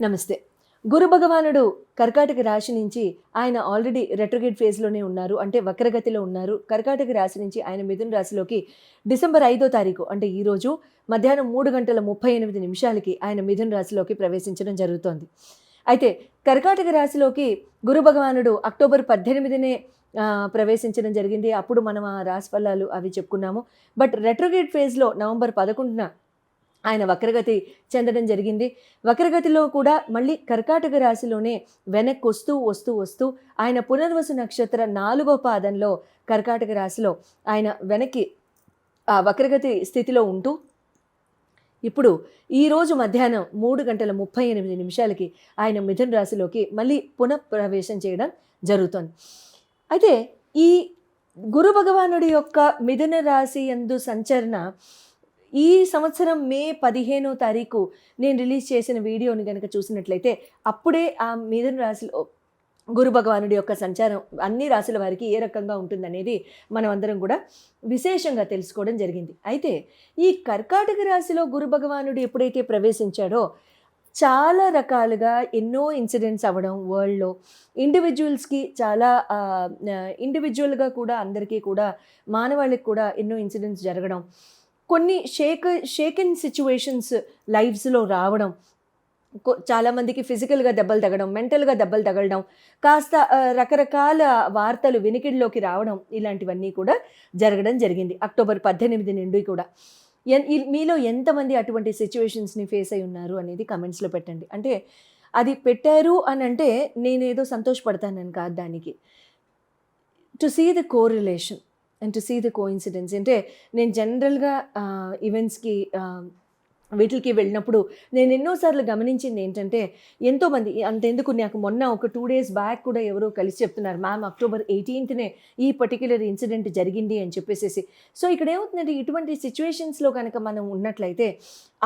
నమస్తే. గురు భగవానుడు కర్కాటక రాశి నుంచి ఆయన ఆల్రెడీ రెట్రోగేట్ ఫేజ్లోనే ఉన్నారు, అంటే వక్రగతిలో ఉన్నారు. కర్కాటక రాశి నుంచి ఆయన మిథున రాశిలోకి డిసెంబర్ 5వ తారీఖు అంటే ఈరోజు మధ్యాహ్నం 3:38 ఆయన మిథున రాశిలోకి ప్రవేశించడం జరుగుతోంది. అయితే కర్కాటక రాశిలోకి గురు భగవానుడు అక్టోబర్ 18నే ప్రవేశించడం జరిగింది. అప్పుడు మనం ఆ రాశి ఫలాలు అవి చెప్పుకున్నాము. బట్ రెట్రోగేట్ ఫేజ్లో నవంబర్ 11న ఆయన వక్రగతి చెందడం జరిగింది. వక్రగతిలో కూడా మళ్ళీ కర్కాటక రాశిలోనే వెనక్కి వస్తూ ఆయన పునర్వసు నక్షత్ర 4వ పాదంలో కర్కాటక రాశిలో ఆయన వెనక్కి ఆ వక్రగతి స్థితిలో ఉంటూ ఇప్పుడు ఈరోజు మధ్యాహ్నం 3:38 ఆయన మిథున రాశిలోకి మళ్ళీ పునఃప్రవేశం చేయడం జరుగుతుంది. అయితే ఈ గురు భగవానుడి యొక్క మిథున రాశి యందు సంచరణ ఈ సంవత్సరం మే 15వ తారీఖు నేను రిలీజ్ చేసిన వీడియోని కనుక చూసినట్లయితే అప్పుడే ఆ మిథున రాశిలో గురు భగవానుడి యొక్క సంచారం అన్ని రాశుల వారికి ఏ రకంగా ఉంటుందనేది మనం అందరం కూడా విశేషంగా తెలుసుకోవడం జరిగింది. అయితే ఈ కర్కాటక రాశిలో గురు భగవానుడు ఎప్పుడైతే ప్రవేశించాడో చాలా రకాలుగా ఎన్నో ఇన్సిడెంట్స్ అవ్వడం, వరల్డ్లో ఇండివిజువల్స్కి చాలా ఇండివిజువల్గా కూడా అందరికీ కూడా మానవాళికి కూడా ఎన్నో ఇన్సిడెంట్స్ జరగడం, కొన్ని షేకెన్ సిచ్యువేషన్స్ లైఫ్స్లో రావడం, చాలామందికి ఫిజికల్గా దెబ్బలు తగడం, మెంటల్గా దెబ్బలు తగలడం, కాస్త రకరకాల వార్తలు వినికిడిలోకి రావడం, ఇలాంటివన్నీ కూడా జరగడం జరిగింది అక్టోబర్ 18 నుండి కూడా. మీలో ఎంతమంది అటువంటి సిచ్యువేషన్స్ని ఫేస్ అయి ఉన్నారు అనేది కమెంట్స్లో పెట్టండి. అంటే అది పెట్టారు అని అంటే నేనేదో సంతోషపడతానని కాదు, దానికి to see the correlation and to see the coincidence. అంటే నేను జనరల్గా ఈవెంట్స్కి వీటికి వెళ్ళినప్పుడు నేను ఎన్నోసార్లు గమనించింది ఏంటంటే, ఎంతోమంది అంతెందుకు నాకు మొన్న ఒక 2 days బ్యాక్ కూడా ఎవరో కలిసి చెప్తున్నారు, మ్యామ్ అక్టోబర్ 18నే ఈ పర్టిక్యులర్ ఇన్సిడెంట్ జరిగింది అని చెప్పేసి. సో ఇక్కడ ఏమవుతుందంటే, ఇటువంటి సిచ్యువేషన్స్లో కనుక మనం ఉన్నట్లయితే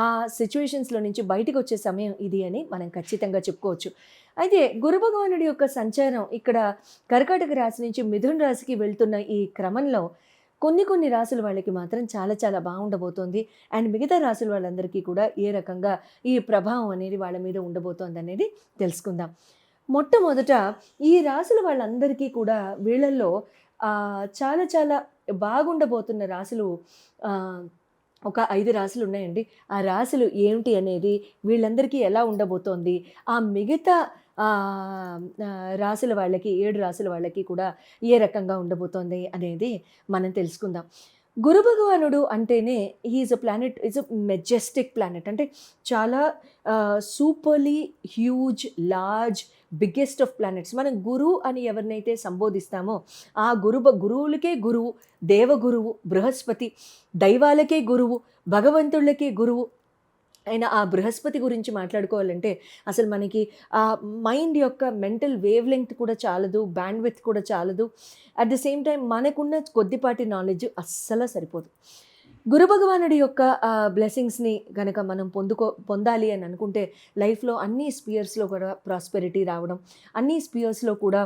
ఆ సిచ్యువేషన్స్లో నుంచి బయటకు వచ్చే సమయం ఇది అని మనం ఖచ్చితంగా చెప్పుకోవచ్చు. అయితే గురు భగవానుడి యొక్క సంచారం ఇక్కడ కర్కాటక రాశి నుంచి మిథున రాశికి వెళ్తున్న ఈ క్రమంలో కొన్ని రాసుల వాళ్ళకి మాత్రం చాలా చాలా బాగుండబోతోంది. అండ్ మిగతా రాసుల వాళ్ళందరికీ కూడా ఏ రకంగా ఈ ప్రభావం అనేది వాళ్ళ మీద ఉండబోతోంది అనేది తెలుసుకుందాం. మొట్టమొదట ఈ రాసుల వాళ్ళందరికీ కూడా వీళ్ళల్లో చాలా చాలా బాగుండబోతున్న రాసులు ఒక 5 రాశులు ఉన్నాయండి. ఆ రాశులు ఏమిటి అనేది, వీళ్ళందరికీ ఎలా ఉండబోతోంది, ఆ మిగతా రాశుల వాళ్ళకి 7 రాశుల వాళ్ళకి కూడా ఏ రకంగా ఉండబోతోంది అనేది మనం తెలుసుకుందాం. గురు భగవానుడు అంటేనే is a planet, is a Majestic planet. అంటే చాలా superbly huge, large, biggest of planets. మనం గురు అని ఎవరినైతే సంబోధిస్తామో ఆ గురువులకే గురువు, దేవగురువు బృహస్పతి, దైవాలకే గురువు, భగవంతుళ్ళకే గురువు అయిన ఆ బృహస్పతి గురించి మాట్లాడుకోవాలంటే అసలు మనకి ఆ మైండ్ యొక్క మెంటల్ వేవ్ లెంగ్త్ కూడా చాలదు, బ్యాండ్విడ్త్ కూడా చాలదు. అట్ ద సేమ్ టైం మనకున్న కొద్దిపాటి నాలెడ్జ్ అస్సలు సరిపోదు. గురు భగవానుడి యొక్క బ్లెస్సింగ్స్ని కనుక మనం పొందాలి అని అనుకుంటే లైఫ్లో అన్ని స్పియర్స్లో కూడా ప్రాస్పెరిటీ రావడం, అన్ని స్పియర్స్లో కూడా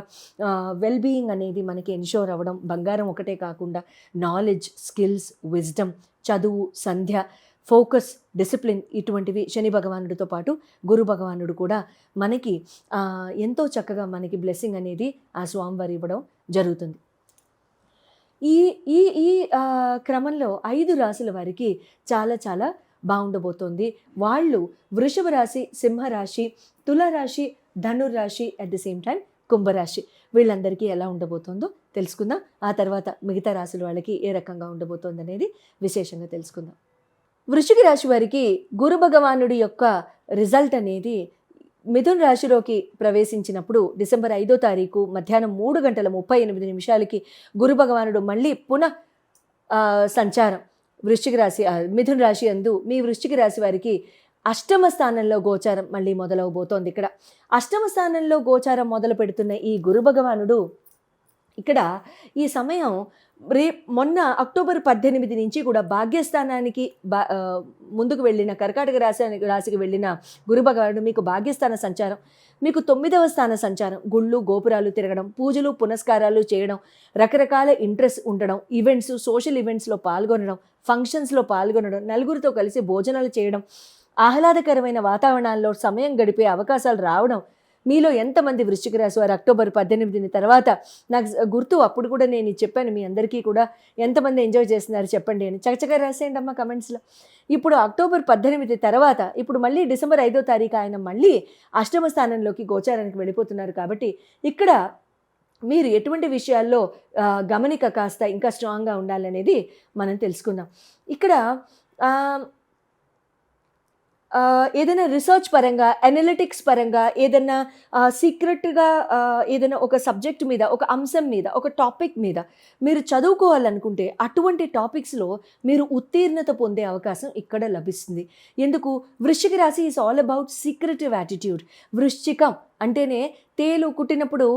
వెల్బీయింగ్ అనేది మనకి ఎన్షోర్ అవ్వడం, బంగారం ఒకటే కాకుండా నాలెడ్జ్, స్కిల్స్, విజ్డమ్, చదువు, సంధ్య, ఫోకస్, డిసిప్లిన్, ఇటువంటివి శని భగవానుడితో పాటు గురు భగవానుడు కూడా మనకి ఎంతో చక్కగా మనకి బ్లెస్సింగ్ అనేది ఆ స్వామివారు ఇవ్వడం జరుగుతుంది. ఈ ఈ ఈ క్రమంలో 5 రాశుల వారికి చాలా చాలా బాగుండబోతోంది. వాళ్ళు వృషభ రాశి, సింహరాశి, తులారాశి, ధనుర్రాశి, అట్ ది సేమ్ టైం కుంభరాశి, వీళ్ళందరికీ ఎలా ఉండబోతుందో తెలుసుకుందాం. ఆ తర్వాత మిగతా రాశుల వాళ్ళకి ఏ రకంగా ఉండబోతోంది అనేది విశేషంగా తెలుసుకుందాం. వృశ్చిక రాశి వారికి గురు భగవానుడి యొక్క రిజల్ట్ అనేది మిథున రాశిలోకి ప్రవేశించినప్పుడు డిసెంబర్ 5వ తారీఖు మధ్యాహ్నం 3:38 గురు భగవానుడు మళ్ళీ పునః సంచారం వృశ్చిక రాశి మిథున రాశి యందు మీ వృశ్చిక రాశి వారికి అష్టమ స్థానంలో గోచారం మళ్ళీ మొదలవబోతోంది. ఇక్కడ అష్టమ స్థానంలో గోచారం మొదలు పెడుతున్న ఈ గురు భగవానుడు ఇక్కడ ఈ సమయం మొన్న అక్టోబర్ 18 నుంచి కూడా భాగ్యస్థానానికి ముందుకు వెళ్ళిన కర్కాటక రాశికి వెళ్ళిన గురు భగవానుడు మీకు భాగ్యస్థాన సంచారం, మీకు 9వ స్థాన సంచారం, గుళ్ళు గోపురాలు తిరగడం, పూజలు పునస్కారాలు చేయడం, రకరకాల ఇంట్రెస్ట్ ఉండడం, ఈవెంట్స్, సోషల్ ఈవెంట్స్లో పాల్గొనడం, ఫంక్షన్స్లో పాల్గొనడం, నలుగురితో కలిసి భోజనాలు చేయడం, ఆహ్లాదకరమైన వాతావరణాల్లో సమయం గడిపే అవకాశాలు రావడం, మీలో ఎంతమంది వృశ్చిక రాశి వారు అక్టోబర్ 18 తర్వాత, నాకు గుర్తు అప్పుడు కూడా నేను ఇది చెప్పాను మీ అందరికీ కూడా, ఎంతమంది ఎంజాయ్ చేస్తున్నారు చెప్పండి అని చకచకా రాసేయండి అమ్మ కమెంట్స్లో. ఇప్పుడు అక్టోబర్ 18 తర్వాత ఇప్పుడు మళ్ళీ డిసెంబర్ 5వ తారీఖు ఆయన మళ్ళీ అష్టమ స్థానంలోకి గోచారానికి వెళ్ళిపోతున్నారు. కాబట్టి ఇక్కడ మీరు ఎటువంటి విషయాల్లో గమనిక కాస్త ఇంకా స్ట్రాంగ్గా ఉండాలనేది మనం తెలుసుకుందాం. ఇక్కడ ఏదైనా రీసెర్చ్ పరంగా, అనలిటిక్స్ పరంగా, ఏదైనా సీక్రెట్గా ఏదైనా ఒక సబ్జెక్ట్ మీద, ఒక అంశం మీద, ఒక టాపిక్ మీద మీరు చదువుకోవాలనుకుంటే అటువంటి టాపిక్స్లో మీరు ఉత్తీర్ణత పొందే అవకాశం ఇక్కడ లభిస్తుంది. ఎందుకు? వృశ్చిక రాశి is all about secretive attitude. వృశ్చికం అంటేనే తేలు కుట్టినప్పుడు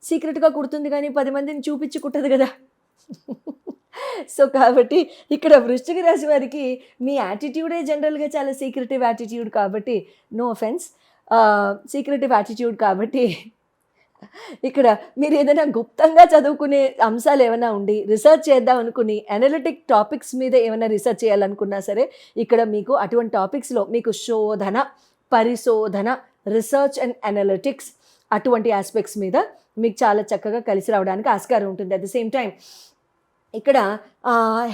సీక్రెట్గా కుడుతుంది కానీ 10 మందిని చూపించి కుట్టదు కదా. సో కాబట్టి ఇక్కడ వృశ్చిక రాశి వారికి మీ యాటిట్యూడే జనరల్గా చాలా సీక్రెటివ్ యాటిట్యూడ్ కాబట్టి, నో అఫెన్స్, సీక్రెటివ్ యాటిట్యూడ్ కాబట్టి ఇక్కడ మీరు ఏదైనా గుప్తంగా చదువుకునే అంశాలు ఏమైనా ఉండి రీసెర్చ్ చేద్దాం అనుకుని అనలిటిక్ టాపిక్స్ మీద ఏమైనా రీసెర్చ్ చేయాలనుకున్నా సరే, ఇక్కడ మీకు అటువంటి టాపిక్స్లో మీకు శోధన, పరిశోధన, రీసెర్చ్ అండ్ అనలిటిక్స్ అటువంటి ఆస్పెక్ట్స్ మీద మీకు చాలా చక్కగా కలిసి రావడానికి ఆస్కారం ఉంటుంది. అట్ ద సేమ్ టైం ఇక్కడ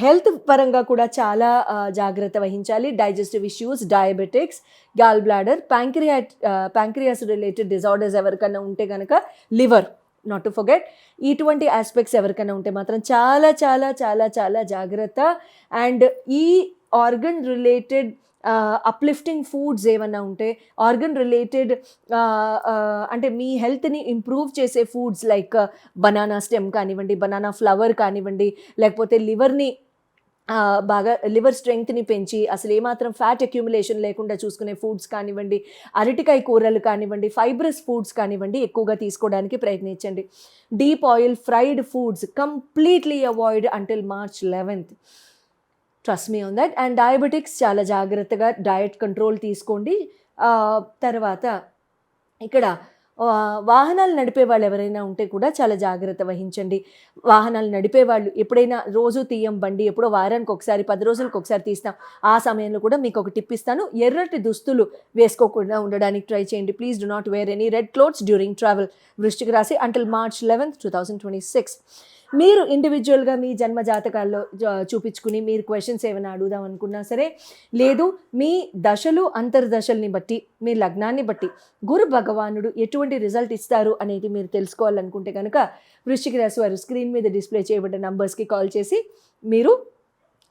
హెల్త్ పరంగా కూడా చాలా జాగ్రత్త వహించాలి. Digestive issues, diabetics, gall bladder, pancreas related disorders ఎవరికైనా ఉంటే కనుక, లివర్ నాట్ టు ఫర్గెట్, ఇటువంటి ఆస్పెక్ట్స్ ఎవరికైనా ఉంటే మాత్రం చాలా చాలా చాలా చాలా జాగ్రత్త. అండ్ ఈ ఆర్గన్ రిలేటెడ్ అప్లిఫ్టింగ్ ఫుడ్స్ ఏమన్నా ఉంటే, ఆర్గన్ రిలేటెడ్ అంటే మీ హెల్త్ని ఇంప్రూవ్ చేసే ఫుడ్స్ లైక్ బనానా స్టెమ్ కానివ్వండి, బనానా ఫ్లవర్ కానివ్వండి, లేకపోతే లివర్ని బాగా లివర్ స్ట్రెంగ్త్ని పెంచి అసలు ఏమాత్రం ఫ్యాట్ అక్యూములేషన్ లేకుండా చూసుకునే ఫుడ్స్ కానివ్వండి, అరటికాయ కూరలు కానివ్వండి, ఫైబ్రస్ ఫుడ్స్ కానివ్వండి ఎక్కువగా తీసుకోవడానికి ప్రయత్నించండి. Deep oil fried foods completely avoid until March 11th. Trust me on that. And diabetics చాలా జాగ్రత్తగా డయట్ కంట్రోల్ తీసుకోండి. తర్వాత ఇక్కడ వాహనాలు నడిపే వాళ్ళు ఎవరైనా ఉంటే కూడా చాలా జాగ్రత్త వహించండి. వాహనాలు నడిపే వాళ్ళు ఎప్పుడైనా రోజు తీయం బండి, ఎప్పుడో వారానికి ఒకసారి, 10 రోజులకు ఒకసారి తీస్తాం, ఆ సమయంలో కూడా మీకు ఒక టిప్ ఇస్తాను. ఎర్రటి దుస్తులు వేసుకోకుండా ఉండడానికి ట్రై చేయండి. Please do not wear any red clothes during travel. వృశ్చిక రాశి అంటిల్ March 11th, 2026. మీరు ఇండివిజువల్గా మీ జన్మ జాతకాల్లో చూపించుకుని మీరు క్వశ్చన్స్ ఏమైనా అడుగుదాం అనుకున్నా సరే, లేదు మీ దశలు అంతర్దశల్ని బట్టి, మీ లగ్నాన్ని బట్టి గురు భగవానుడు ఎటువంటి రిజల్ట్ ఇస్తారు అనేది మీరు తెలుసుకోవాలనుకుంటే కనుక వృశ్చిక రాశి వారు స్క్రీన్ మీద డిస్ప్లే చేయబడ్డ నంబర్స్కి కాల్ చేసి మీరు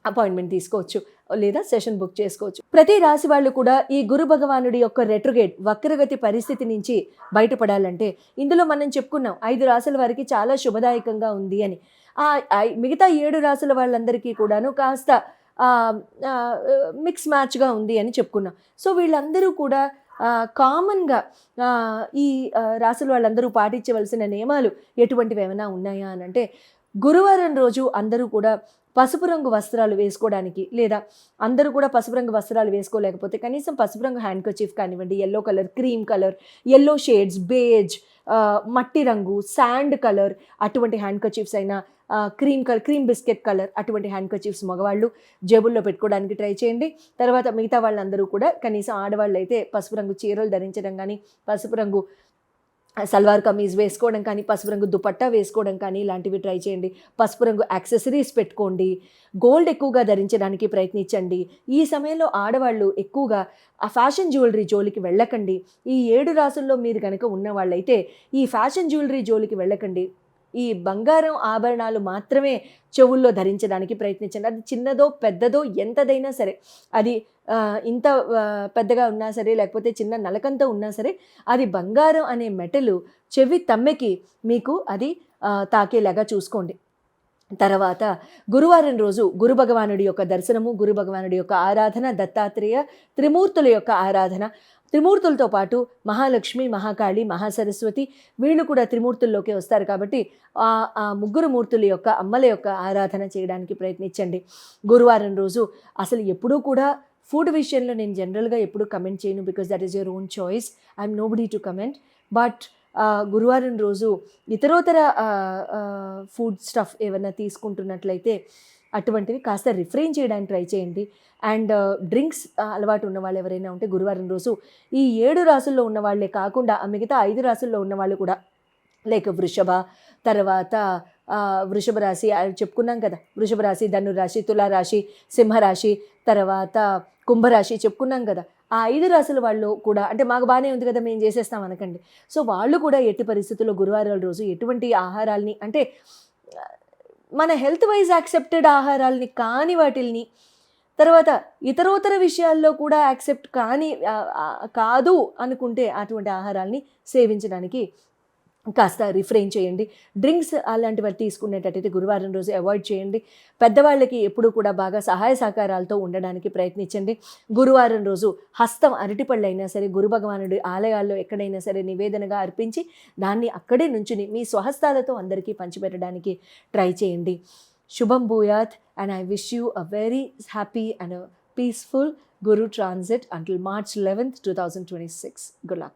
అపాయింట్మెంట్ తీసుకోవచ్చు లేదా సెషన్ బుక్ చేసుకోవచ్చు. ప్రతి రాశి వాళ్ళు కూడా ఈ గురు భగవానుడి యొక్క రెట్రోగేట్ వక్రగతి పరిస్థితి నుంచి బయటపడాలంటే, ఇందులో మనం చెప్పుకున్నాం 5 రాశుల వారికి చాలా శుభదాయకంగా ఉంది అని. మిగతా 7 రాశుల వాళ్ళందరికీ కూడాను కాస్త మిక్స్ మ్యాచ్గా ఉంది అని చెప్పుకున్నాం. సో వీళ్ళందరూ కూడా కామన్గా ఈ రాశుల వాళ్ళందరూ పాటించవలసిన నియమాలు ఎటువంటివి ఏమైనా ఉన్నాయా అని అంటే, గురువారం రోజు అందరూ కూడా పసుపు రంగు వస్త్రాలు వేసుకోవడానికి, లేదా అందరూ కూడా పసుపు రంగు వస్త్రాలు వేసుకోలేకపోతే కనీసం పసుపు రంగు హ్యాండ్ కర్చీఫ్ కానివ్వండి, yellow colour, cream colour, yellow shades, beige, మట్టి రంగు, శాండ్ కలర్ అటువంటి హ్యాండ్ కర్చీఫ్స్ అయినా, క్రీమ్ బిస్కెట్ కలర్ అటువంటి హ్యాండ్ కర్చీఫ్స్ మగవాళ్ళు జేబుల్లో పెట్టుకోవడానికి ట్రై చేయండి. తర్వాత మిగతా వాళ్ళందరూ కూడా కనీసం ఆడవాళ్ళు అయితే పసుపు రంగు చీరలు ధరించడం కానీ, పసుపు రంగు సల్వార్ కమీజ్ వేసుకోవడం కానీ, పసుపు రంగు దుపట్టా వేసుకోవడం కానీ ఇలాంటివి ట్రై చేయండి. పసుపు రంగు యాక్సెసరీస్ పెట్టుకోండి. గోల్డ్ ఎక్కువగా ధరించడానికి ప్రయత్నించండి. ఈ సమయంలో ఆడవాళ్ళు ఎక్కువగా ఆ ఫ్యాషన్ జ్యువెలరీ జోలికి వెళ్ళకండి. ఈ 7 రాసుల్లో మీరు కనుక ఉన్నవాళ్ళైతే ఈ ఫ్యాషన్ జ్యువెలరీ జోలికి వెళ్ళకండి. ఈ బంగారం ఆభరణాలు మాత్రమే చెవుల్లో ధరించడానికి ప్రయత్నించండి. అది చిన్నదో పెద్దదో ఎంతదైనా సరే, అది ఇంత పెద్దగా ఉన్నా సరే, లేకపోతే చిన్న నలకంతో ఉన్నా సరే, అది బంగారం అనే మెటలు చెవి తమ్మెకి మీకు అది తాకేలాగా చూసుకోండి. తర్వాత గురువారం రోజు గురు భగవానుడి యొక్క దర్శనము, గురు భగవానుడి యొక్క ఆరాధన, దత్తాత్రేయ, త్రిమూర్తుల యొక్క ఆరాధన, త్రిమూర్తులతో పాటు మహాలక్ష్మి, మహాకాళి, మహాసరస్వతి వీళ్ళు కూడా త్రిమూర్తుల్లోకి వస్తారు. కాబట్టి ఆ ముగ్గురు మూర్తుల యొక్క అమ్మల యొక్క ఆరాధన చేయడానికి ప్రయత్నించండి. గురువారం రోజు అసలు ఎప్పుడూ కూడా ఫుడ్ విషయంలో నేను జనరల్గా ఎప్పుడూ కమెంట్ చేయను, because that is your own choice. I'm nobody to comment. But గురువారం రోజు ఇతరోతర ఫుడ్ స్టఫ్ ఏమైనా తీసుకుంటున్నట్లయితే అటువంటివి కాస్త రిఫ్రెయిన్ చేయడానికి ట్రై చేయండి. అండ్ డ్రింక్స్ అలవాటు ఉన్న వాళ్ళు ఎవరైనా ఉంటే గురువారం రోజు ఈ 7 రాసుల్లో ఉన్న వాళ్ళే కాకుండా ఆ మిగతా 5 రాసుల్లో ఉన్న వాళ్ళు కూడా, లైక్ వృషభ, తర్వాత వృషభ రాశి చెప్పుకున్నాం కదా, వృషభ రాశి, ధనురాశి, తులారాశి, సింహరాశి, తర్వాత కుంభరాశి చెప్పుకున్నాం కదా. ఆ 5 రాశుల వాళ్ళు కూడా, అంటే మాకు బాగానే ఉంది కదా మేము చేసేస్తాం అనకండి. సో వాళ్ళు కూడా ఎట్టి పరిస్థితుల్లో గురువారాల రోజు ఎటువంటి ఆహారాల్ని, అంటే మన హెల్త్ వైజ్ యాక్సెప్టెడ్ ఆహారాల్ని కాని వాటిల్ని, తర్వాత ఇతరోతర విషయాల్లో కూడా యాక్సెప్ట్ కాని కాదు అనుకుంటే అటువంటి ఆహారాల్ని సేవించడానికి కాస్త రిఫ్రెయిన్ చేయండి. డ్రింక్స్ అలాంటివి తీసుకునేటట్టయితే గురువారం రోజు అవాయిడ్ చేయండి. పెద్దవాళ్ళకి ఎప్పుడూ కూడా బాగా సహాయ సహకారాలతో ఉండడానికి ప్రయత్నించండి. గురువారం రోజు హస్తం అరటిపళ్ళు అయినా సరే గురు భగవానుడి ఆలయాల్లో ఎక్కడైనా సరే నివేదనగా అర్పించి దాన్ని అక్కడే నుంచుని మీ స్వహస్తాలతో అందరికీ పంచిపెట్టడానికి ట్రై చేయండి. శుభం భూయాత్, and I wish you a very happy and a peaceful Guru transit until March 11th, 2026. Good luck.